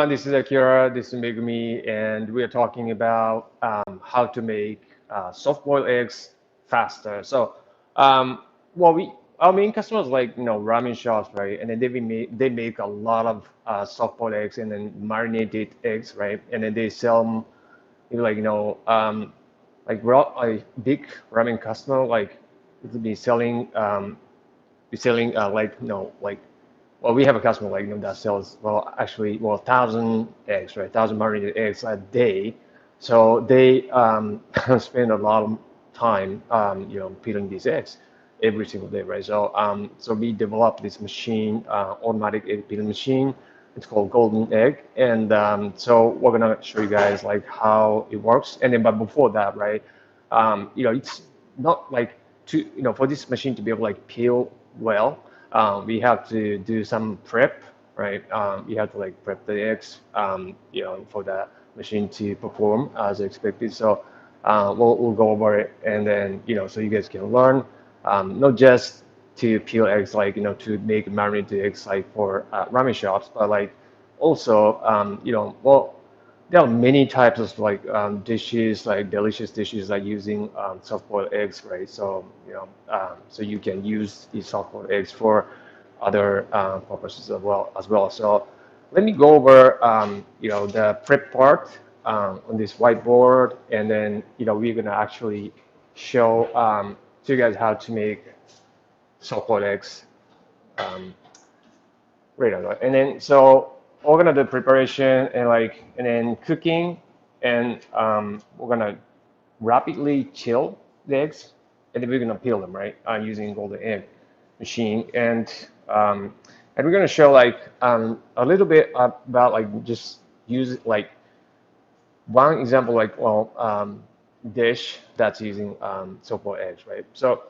This is Akira, this is Megumi, and we are talking about how to make soft-boiled eggs faster. Um, our main customers like ramen shops, right? And then they make a lot of soft-boiled eggs and then marinated eggs, right? And then they sell them like a big ramen customer like it would be selling like well, we have a customer like that sells actually 1,000 eggs, right? 1,000 marinated eggs a day. So they spend a lot of time peeling these eggs every single day, right? So we developed this machine, automatic egg peeling machine. It's called Golden Egg, and so we're gonna show you guys like how it works. And then, but before that, right? It's not like for this machine to be able to like peel well, we have to do some prep, right? We have to like prep the eggs, for the machine to perform as expected. So we'll go over it, and then so you guys can learn, not just to peel eggs, like to make marinated eggs like for ramen shops, but like also, there are many types of like dishes, like delicious dishes, like using soft-boiled eggs, right? So you can use these soft-boiled eggs for other purposes as well. So let me go over the prep part on this whiteboard, and then we're gonna actually show to you guys how to make soft-boiled eggs um, right now. And then so we're gonna do preparation and then cooking, and we're gonna rapidly chill the eggs, and then we're gonna peel them, right? Using golden egg machine, um, and we're gonna show like a little bit about like just use like one example like dish that's using soft-boiled eggs, right? So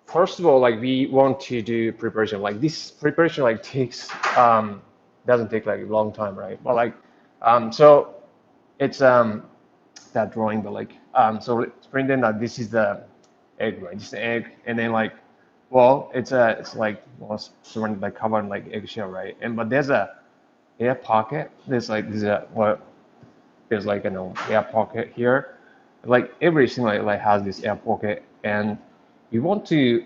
first of all, like we want to do preparation. Like this preparation like takes doesn't take like a long time, right? But like so it's that drawing, but like so let's pretend that this is the egg, right? This is the egg, and then like it's like surrounded by covered like eggshell, right? And but there's a air pocket. There's a what there's like air pocket here. Like everything like has this air pocket, and you want to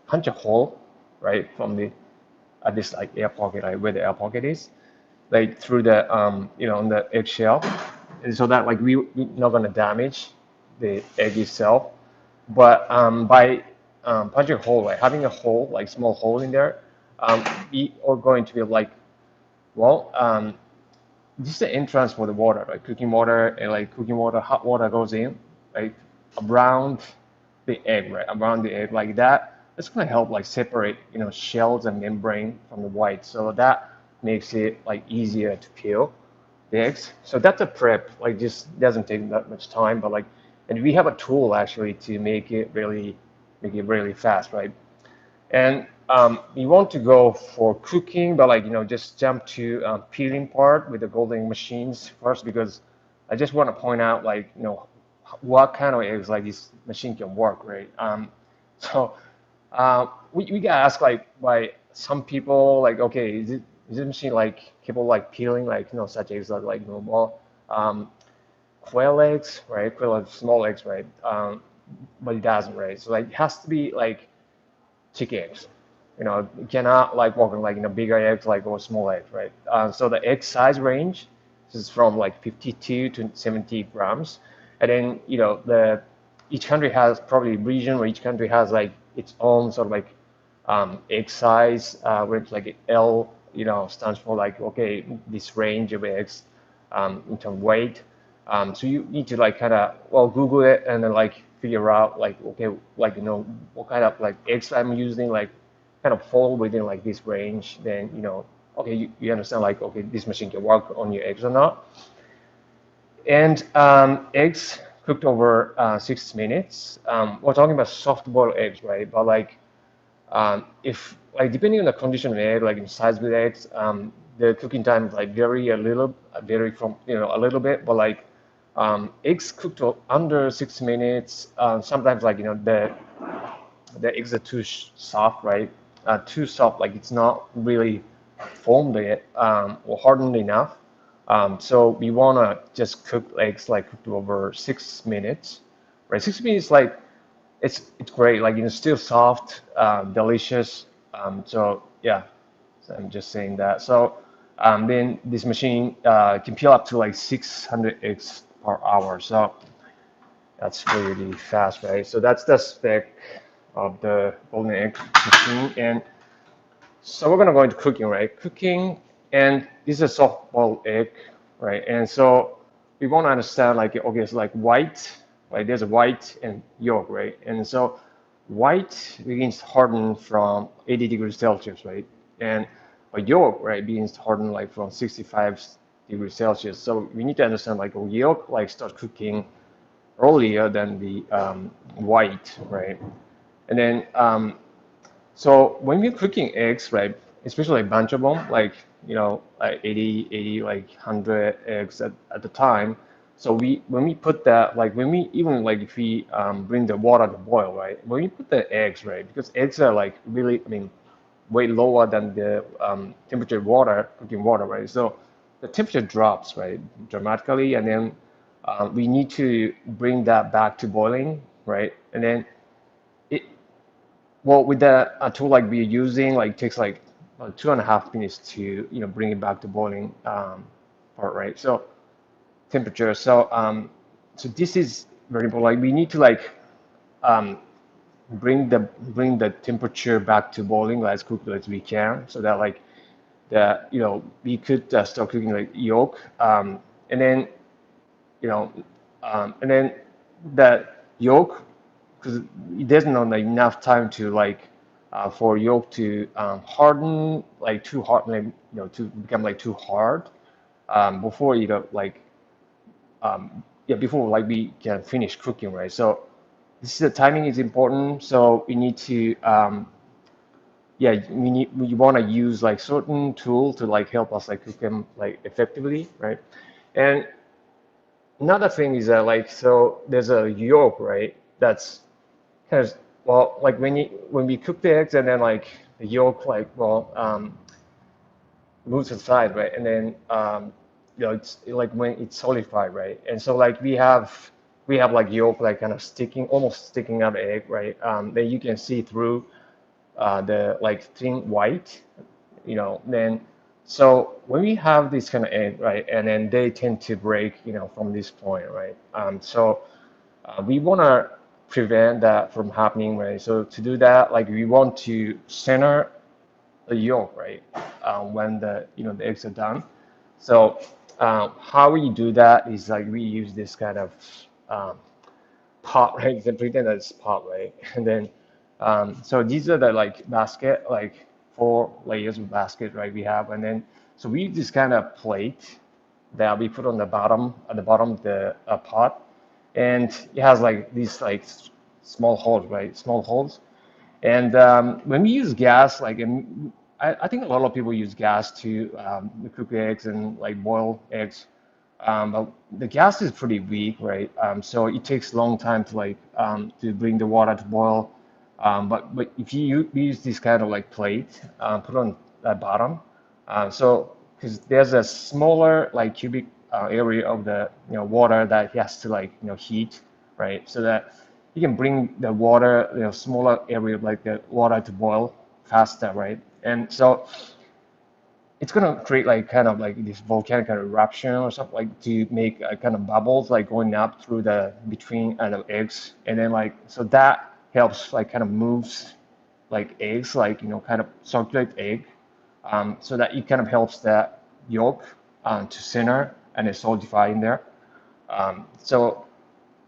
punch a hole right from the this like air pocket, like where the air pocket is, like through the on the eggshell, and so that like we not gonna damage the egg itself, but by punching a hole, like having a hole, like small hole in there, we are going to be like well this is the entrance for the water, like cooking water, and like cooking water, hot water goes in, like around the egg, right? Around the egg like that. It's gonna help like separate, shells and membrane from the white. So that makes it like easier to peel the eggs. So that's a prep, like just doesn't take that much time, but like, and we have a tool actually to make it really fast, right? And we want to go for cooking, but like just jump to peeling part with the golden machines first, because I just want to point out like what kind of eggs like this machine can work, right? So we got asked like by some people like, okay, is this machine like capable like peeling like such eggs like normal quail eggs, right? Quail eggs, small eggs, right? But it doesn't, right? So like it has to be like chicken eggs. You cannot like work on like bigger eggs like or small eggs, right? So the egg size range is from like 52 to 70 grams, and then the each country has probably region where each country has like its own sort of like egg size, where it's like L, stands for like okay this range of eggs in terms of weight. So you need to like kind of Google it and then like figure out like okay like what kind of like eggs I'm using like kind of fall within like this range. Then okay you understand like okay this machine can work on your eggs or not. And eggs cooked over 6 minutes. We're talking about soft boiled eggs, right? But like if like depending on the condition of the egg, like in size of the eggs, the cooking time like vary from a little bit, but like eggs cooked under 6 minutes, sometimes like the eggs are too soft, right? Too soft, like it's not really formed it or hardened enough. So we want to just cook eggs like cooked over 6 minutes, right? 6 minutes, like it's great, like still soft, delicious. So yeah, so I'm just saying that. So then this machine can peel up to like 600 eggs per hour. So that's really fast, right? So that's the spec of the golden egg machine. And so we're gonna go into cooking, right? Cooking, and this is a soft-boiled egg, right? And so we want to understand, like, okay, it's like white, right? There's a white and yolk, right? And so white begins to harden from 80 degrees Celsius, right? And a yolk, right, begins to harden like from 65 degrees Celsius. So we need to understand, like, a yolk like starts cooking earlier than the white, right? And then so when we're cooking eggs, right, especially like bunch of them, like, like 80, like 100 eggs at the time. So when we put that, like when we, even like if we bring the water to boil, right, when we put the eggs, right, because eggs are like really, I mean, way lower than the temperature water, cooking water, right? So the temperature drops, right, dramatically, and then we need to bring that back to boiling, right? And then it, well, with the tool like we're using, like takes like 2.5 minutes to bring it back to boiling part, right? So temperature. So this is very important. Like we need to like um, bring the temperature back to boiling as quickly as we can, so that like that we could start cooking like yolk, and then and then that yolk, because there's not like enough time to like for yolk to harden like too hard, like to become like too hard before like yeah, before like we can finish cooking, right? So this is the timing is important. So we need to yeah, we want to use like certain tool to like help us like cook them like effectively, right? And another thing is that like, so there's a yolk, right? That's kind of, well, like when we cook the eggs, and then like the yolk like, well, moves aside, right? And then it's like when it's solidified, right? And so like we have like yolk like kind of sticking, almost sticking out the egg, right? Then you can see through the like thin white, then so when we have this kind of egg, right, and then they tend to break, from this point, right? So we want to prevent that from happening, right? So to do that, like we want to center the yolk, right? When the eggs are done. So how we do that is like we use this kind of um, pot, right? You can pretend that it's pot, right? And then so these are the like basket, like 4 layers of basket, right? We have, and then so we use this kind of plate that we put on the bottom, at the bottom of the pot, and it has like these like small holes, right? Small holes. And when we use gas, like, and I think a lot of people use gas to cook eggs and like boil eggs. But the gas is pretty weak, right? So it takes a long time to like to bring the water to boil. But if you use this kind of like plate, put on the bottom, so because there's a smaller like cubic area of the water that he has to like heat, right? So that you can bring the water, smaller area of like the water to boil faster, right? And so it's gonna create like kind of like this volcanic kind of eruption or something, like to make kind of bubbles like going up through the between eggs, and then like so that helps like kind of moves like eggs, like kind of circulate egg, so that it kind of helps that yolk to center and it solidify in there. So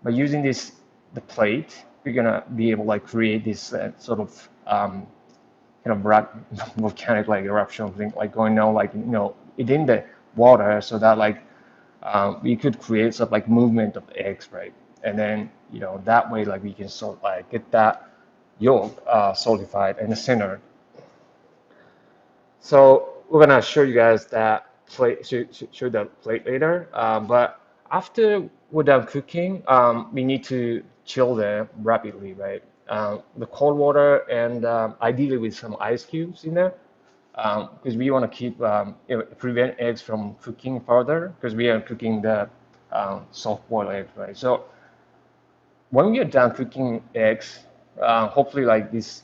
by using the plate, we're gonna be able to like create this sort of kind of volcanic like eruption thing like going on like within the water, so that like we could create sort of like movement of eggs, right? And then that way like we can sort of like get that yolk solidified in the center. So we're gonna show you guys that plate, show the plate later. But after we're done cooking, we need to chill them rapidly, right? The cold water, and ideally with some ice cubes in there. because we want to keep prevent eggs from cooking further because we are cooking the soft boiled eggs, right? So when we are done cooking eggs, hopefully like this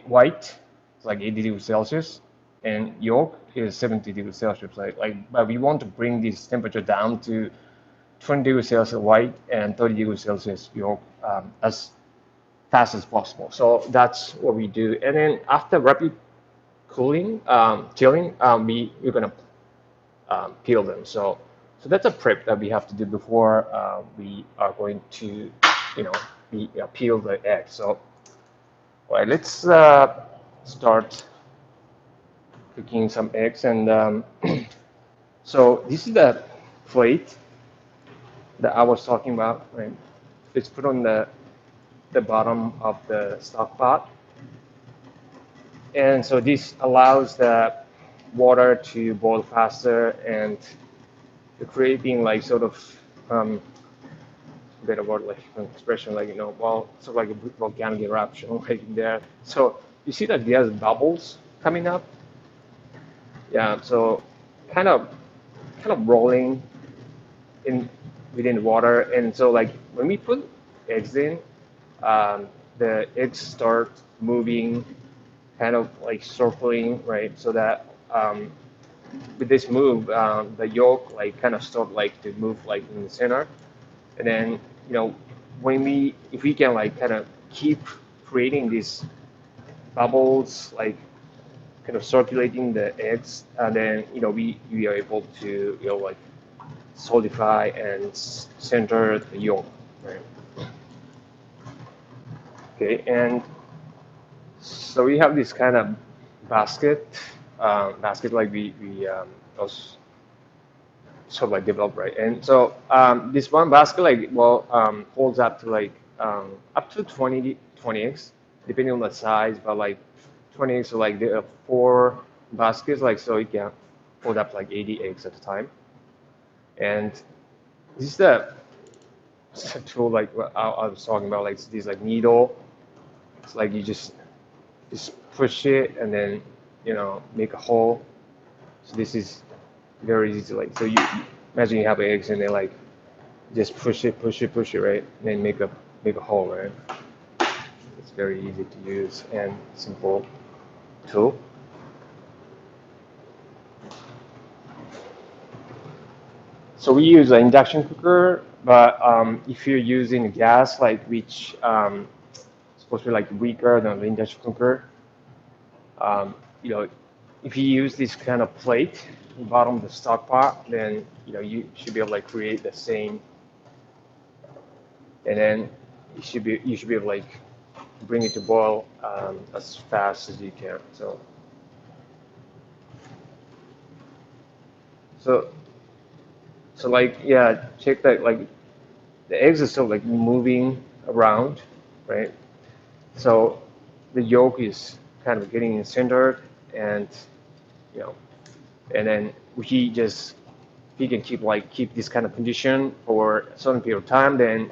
white is like 80 degrees Celsius and yolk is 70 degrees Celsius. But we want to bring this temperature down to 20 degrees Celsius white and 30 degrees Celsius yolk as fast as possible. So that's what we do. And then after rapid chilling, we're gonna peel them. So that's a prep that we have to do before we are going to, peel the egg. So, all right, let's start cooking some eggs. And so this is the plate that I was talking about. Right? It's put on the bottom of the stock pot, and so this allows the water to boil faster and creating like sort of better word like an expression like well sort of like a volcanic eruption like there. So you see that there's bubbles coming up. Yeah, so kind of rolling in within the water, and so like when we put eggs in, the eggs start moving, kind of like circling, right? So that with this move, the yolk like kind of start like to move like in the center, and then if we can like kind of keep creating these bubbles like kind of circulating the eggs, and then we are able to like solidify and center the yolk, right? Okay, and so we have this kind of basket, like we also sort of like developed, right? And so this one basket like holds up to like up to 20 eggs, depending on the size, but like 20 eggs, so like there are four baskets, like so it can hold up like 80 eggs at a time. And this is the tool like what I was talking about, like these like needle. It's like you just push it and then make a hole. So this is very easy to like. So you imagine you have eggs and then like just push it, right? And then make a hole, right? It's very easy to use and simple tool. So we use an induction cooker, but if you're using gas, like which supposed to be like weaker than the induction cooker, um, you know, if you use this kind of plate in the bottom of the stock pot, then you should be able to like create the same, and then you should be able to like bring it to boil as fast as you can. So so like yeah, check that like the eggs are still like moving around, right? So the yolk is kind of getting centered, and you know, and then he can keep this kind of condition for a certain period of time. Then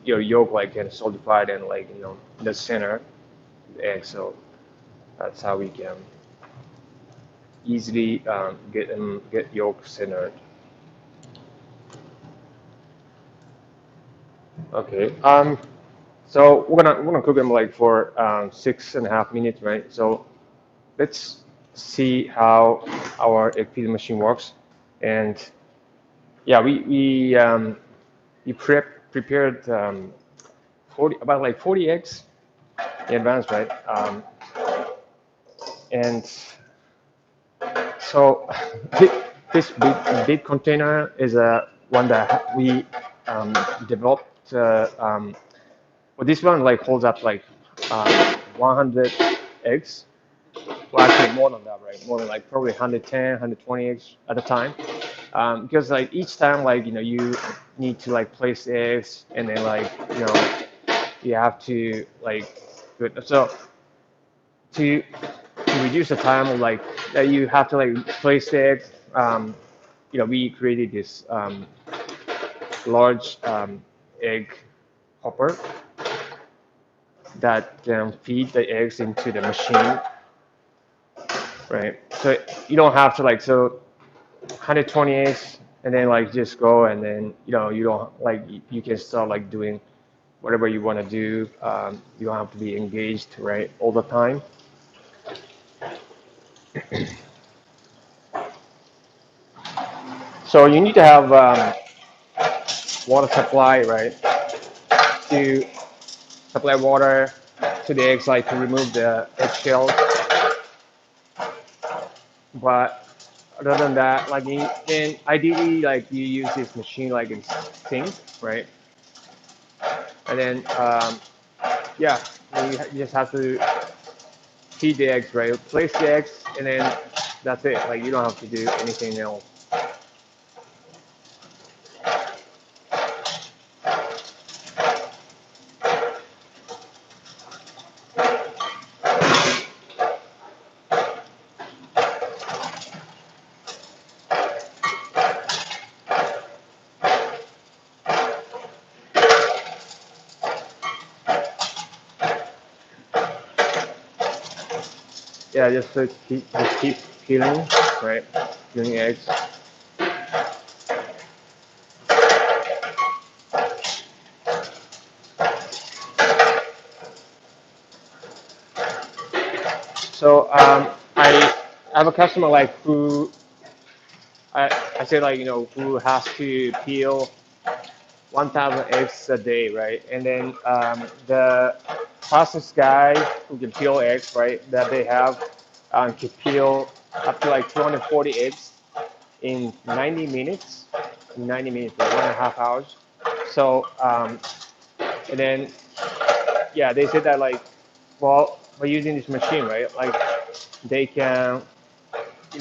your yolk like can solidify and like in the center of the egg. So that's how we can easily get yolk centered. Okay. So we're gonna cook them like for 6.5 minutes, right? So let's see how our egg peel machine works. And yeah, we prepared 40 eggs in advance, right? And so this big container is a one that we developed. Well, this one like holds up like 100 eggs. Well, actually more than that, right? More than like probably 110, 120 eggs at a time. Because like each time like you need to like place eggs and then like you have to like do it. So to reduce the time of like that you have to like place the egg, we created this large egg hopper that feed the eggs into the machine. right? So you don't have to like so 128 and then like just go and then you don't like you can start like doing whatever you want to do. You don't have to be engaged right all the time. So you need to have water supply right to supply water to the eggs like to remove the eggshells. But other than that, like then ideally like you use this machine like in sink, right? And then yeah, you just have to feed the eggs, right? Place the eggs, and then that's it. Like you don't have to do anything else. Yeah, just keep peeling, right? Peeling eggs. So I have a customer like who I say like who has to peel 1,000 eggs a day, right? And then the fastest guy who can peel eggs, right, that they have can peel up to like 240 eggs in 90 minutes. In 90 minutes, like 1.5 hours. So, and then, yeah, they said that like, well, by using this machine, right, like they can,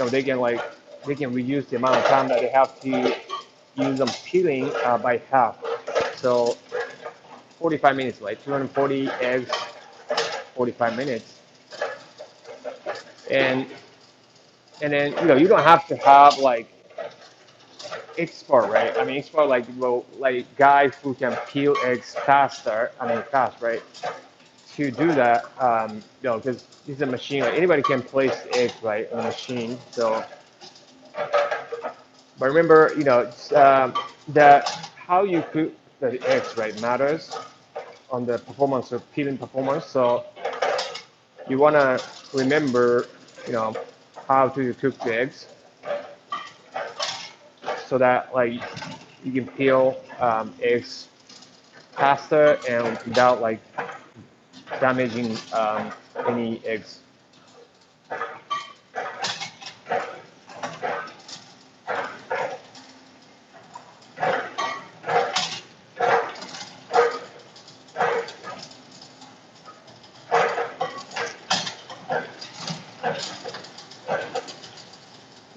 they can like, they can reduce the amount of time that they have to use them peeling by half. So 45 minutes, like 240 eggs, 45 minutes. And and then you don't have to have like expert, right? I mean expert like like guys who can peel eggs faster. I mean fast, right? To do that, because this is a machine. Like anybody can place eggs right on a machine. So, but remember, that how you cook the eggs right matters on the performance of peeling performance. So you want to remember, you know, how to cook the eggs so that like you can peel eggs faster and without like damaging any eggs.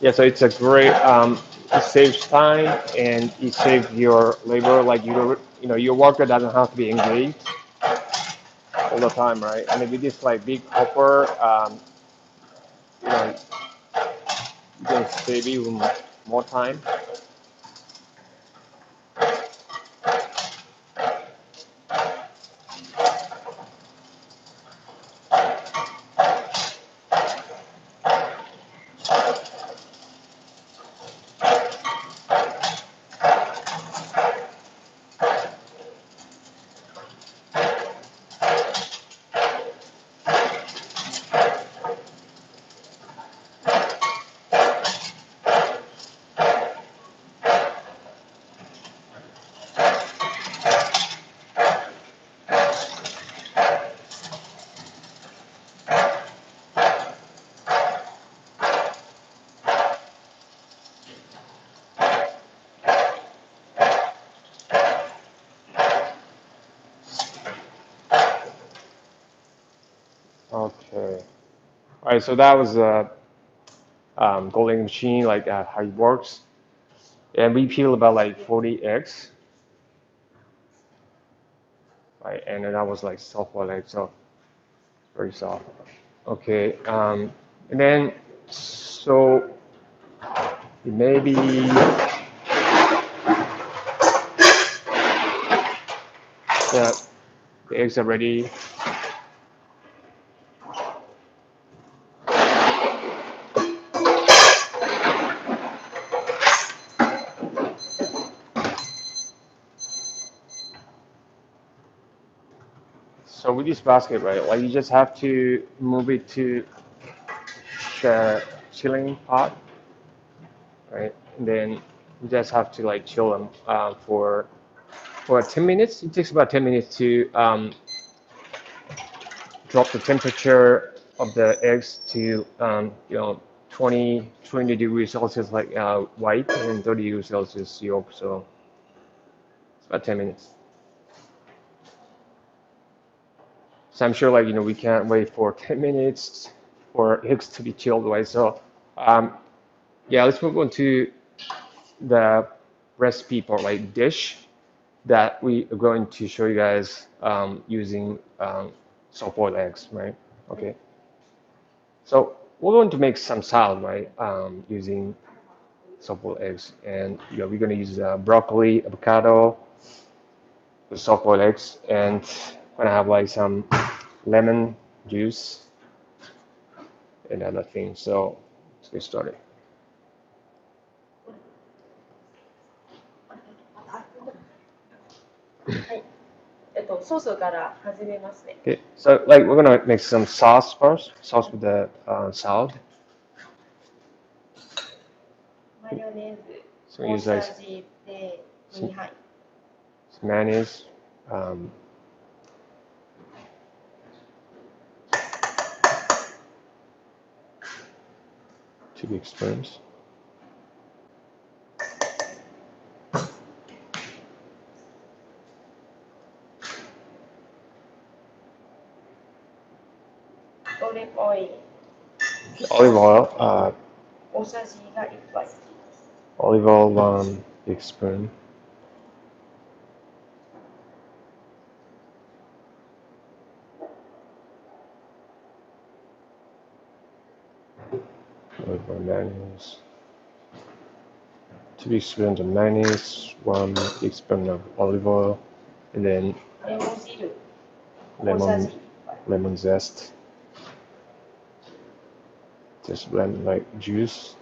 Yeah, so it's a great. It saves time and it saves your labor. Like your worker doesn't have to be engaged all the time, right? And if you just like big hopper, you know, you can save even more time. Okay. All right. So that was a golden machine, like how it works. And we peel about like 40 eggs, right? And then that was like soft boiled egg, so very soft. Okay. And then so maybe the, the eggs are ready. So with this basket, right, like you just have to move it to the chilling pot, right? And then you just have to like chill them for 10 minutes. It takes about 10 minutes to drop the temperature of the eggs to 20 degrees Celsius like white and 30 degrees Celsius yolk. So it's about 10 minutes. So I'm sure like we can't wait for 10 minutes for eggs to be chilled, right? So um, yeah, let's move on to the recipe part, like dish that we are going to show you guys using soft-boiled eggs, right? Okay. So we're going to make some salad, right? Using soft-boiled eggs, and we're going to use broccoli, avocado, the soft-boiled eggs, and we're gonna have like some lemon juice and other things. So let's get started. はい。ソースから始めますね。Okay, so like we're gonna make some sauce first, sauce with the salad. マヨネーズ So we 大 use さ like じで some, 2杯。some mayonnaise, 2 big spoons. オリーブオイル Olive oil, 大さじが1杯。olive oil, 1 big spoon. Olive oil, mayonnaise. 2 big spoons of mayonnaise, 1 big spoon of olive oil, and then レモン汁大さじ lemon 1杯。 lemon zest, just lemon like juice.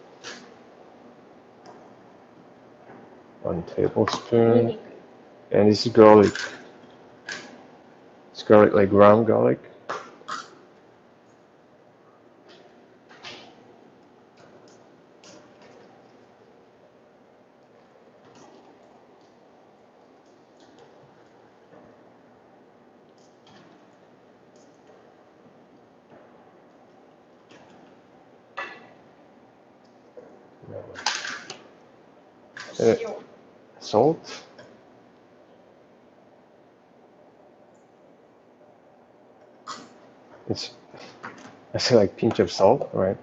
1 牛 tablespoon, 肉 and this is garlic. It's garlic, like ground garlic. Salt. It's I say like pinch of salt, right?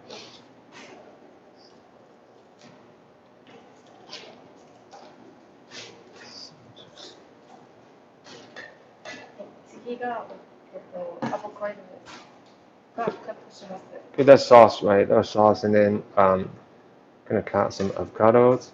次が、アボカドがカットします。Okay, that's sauce, right? That's sauce, and then gonna cut some avocados.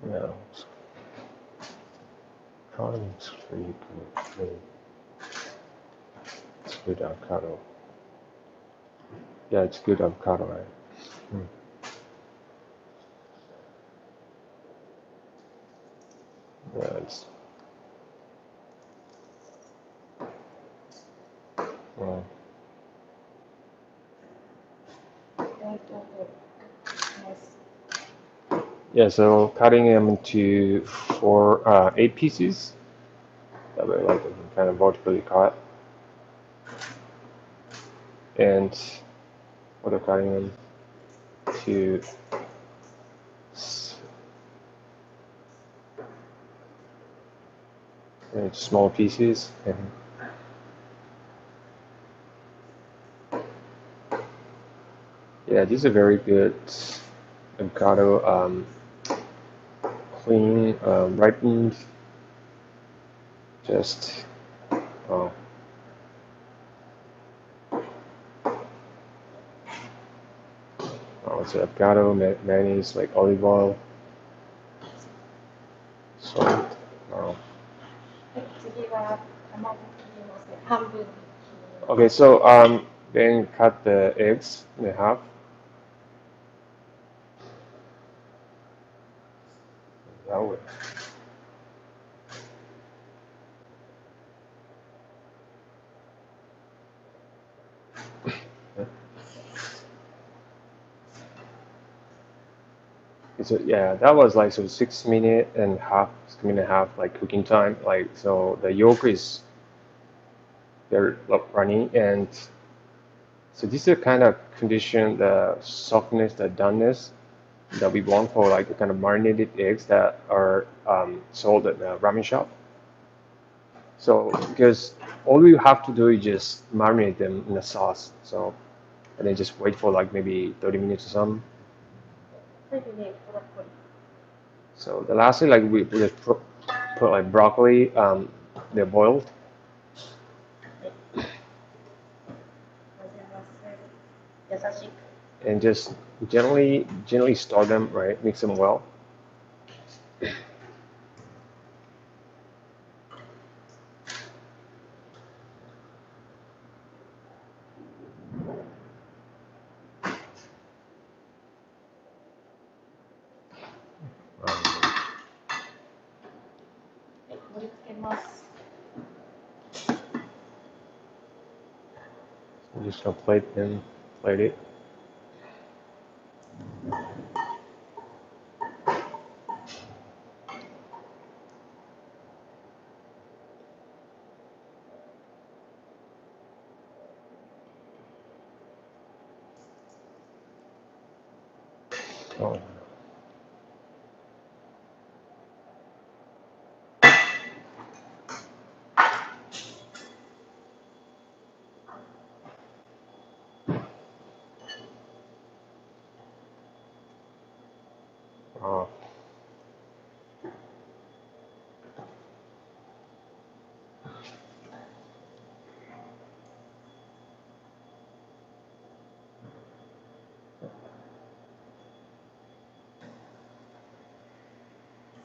Yeah, it's pretty good. It's good avocado. Yeah, it's good avocado, right? Hmm. Yeah, it's well. Yeah, so cutting them into 8 pieces. That way, like kind of vertically cut, and what are cutting them to small pieces. And yeah, these are very good avocado, clean, ripened. Just oh, it's avocado, mayonnaise, like olive oil. 卵切りますね。半分に切ります。Okay, so then cut the eggs in half that way. So yeah, that was like so 6 minute and half, 6 minute and a half like cooking time. Like so the yolk is very runny and so this is the kind of condition, the softness, the doneness that we want for like the kind of marinated eggs that are sold at the ramen shop. So because all you have to do is just marinate them in the sauce. So and then just wait for like maybe 30 minutes or something. それでね、ブロッコリー。So the lastly like we just put like broccoli, they're boiled で、混ぜます。優しく。and just gently stir them, right? Mix them well. Um, はい、盛り付けます。I'm just gonna plate it. Oh, oh.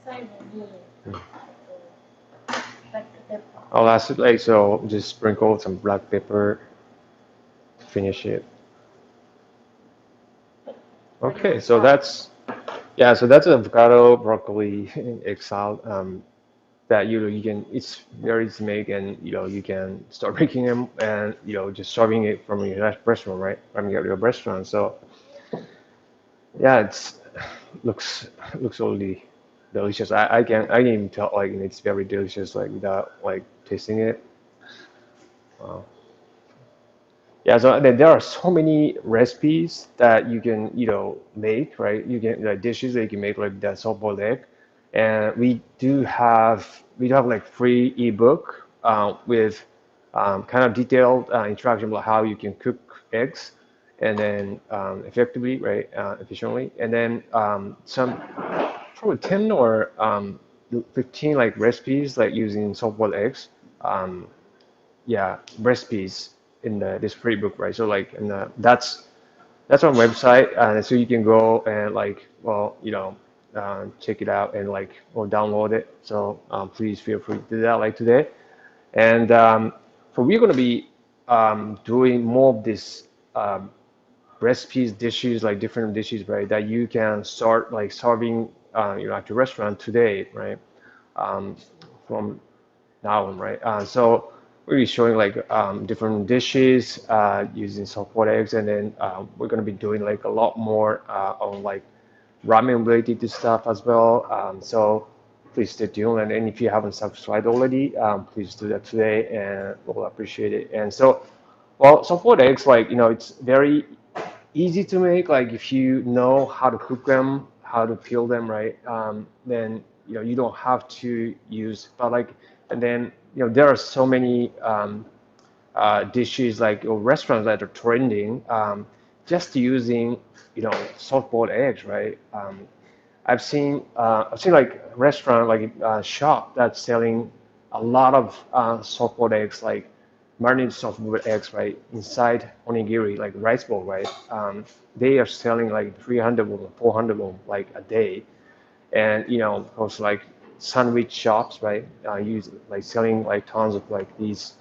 最後に、Mm. ブラックペッパ Oh, last like so just sprinkle some black pepper to finish it. ー。Okay, so that's yeah, so that's avocado, broccoli, egg salad. That you can it's very easy to make and you can start making them and just serving it from your restaurant, right? I mean your restaurant. So yeah, it's looks really delicious. I can even tell like it's very delicious like without like tasting it. Wow. Yeah, so then there are so many recipes that you can, make, right? You can like dishes that you can make like that soft-boiled egg, and we do have like free ebook with kind of detailed instruction about how you can cook eggs, and then effectively, right, efficiently, and then some probably 10 or 15 like recipes like using soft-boiled eggs. Um, yeah, recipes in this free book, right? So like, and that's our website, and so you can go and like, well, check it out and like or download it. So please feel free to do that like today. And so we're gonna be doing more of this recipes, dishes, like different dishes, right? That you can start like serving, at your restaurant today, right? Um, from now on, right? So we'll be showing like different dishes using soft-boiled eggs, and then we're gonna be doing like a lot more on like ramen related to stuff as well. So please stay tuned, and if you haven't subscribed already, please do that today, and we'll appreciate it. And so, well, soft-boiled eggs, like it's very easy to make. Like if you know how to cook them, how to peel them, right? Then you don't have to use. But like, and then there are so many dishes like or restaurants that are trending just using soft-boiled eggs, right? I've seen like restaurant like shop that's selling a lot of soft-boiled eggs like marinated soft-boiled eggs right inside onigiri like rice bowl, right? They are selling like 300 won, 400 won like a day, and of course like sandwich shops, right? Use like selling like tons of like these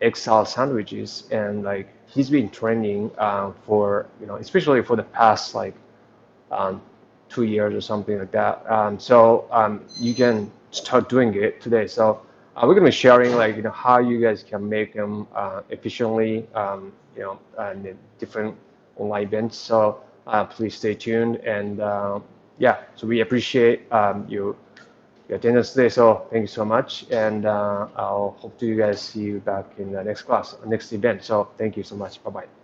egg salad sandwiches, and like he's been training for especially for the past like um, 2 years or something like that. You can start doing it today. So we're gonna be sharing like how you guys can make them efficiently, and in different online events. So please stay tuned, and yeah, so we appreciate your attendance today. So thank you so much, and I'll hope to you guys see you back in the next class, next event. So thank you so much. Bye bye.